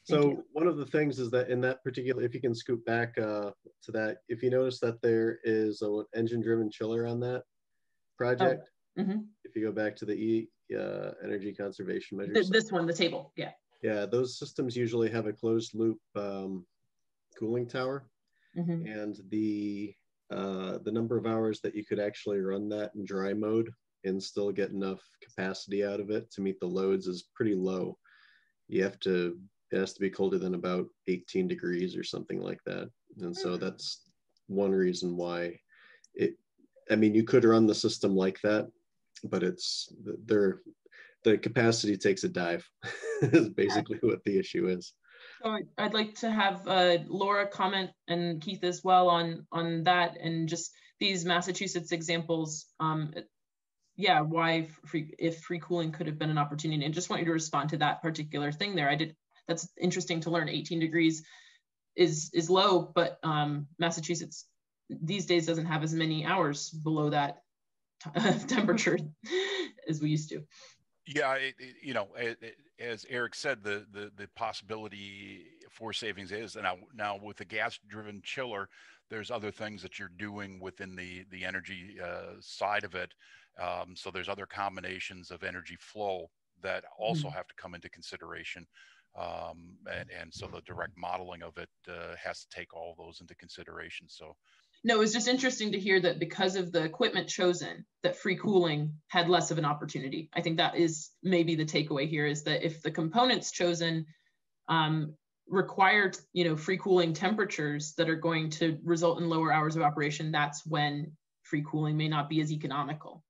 Thank So you. one of the things is that in that particular, if you can scoot back to that, if you notice that there is an engine-driven chiller on that project, if you go back to the energy conservation measures, This one, the table, yeah. Yeah, those systems usually have a closed loop cooling tower, and the number of hours that you could actually run that in dry mode and still get enough capacity out of it to meet the loads is pretty low. It has to be colder than about 18 degrees or something like that. And so that's one reason why you could run the system like that, but the capacity takes a dive is basically what the issue is. So I'd like to have Laura comment, and Keith as well, on that, and just these Massachusetts examples. Why if free cooling could have been an opportunity, and just want you to respond to that particular thing there. That's interesting to learn. 18 degrees is low, but Massachusetts these days doesn't have as many hours below that temperature as we used to. Yeah, as Eric said, the possibility for savings is now with the gas-driven chiller, there's other things that you're doing within the energy side of it. So there's other combinations of energy flow that also have to come into consideration. And so the direct modeling of it has to take all those into consideration. So. No, it was just interesting to hear that because of the equipment chosen, that free cooling had less of an opportunity. I think that is maybe the takeaway here, is that if the components chosen required, free cooling temperatures that are going to result in lower hours of operation, that's when free cooling may not be as economical.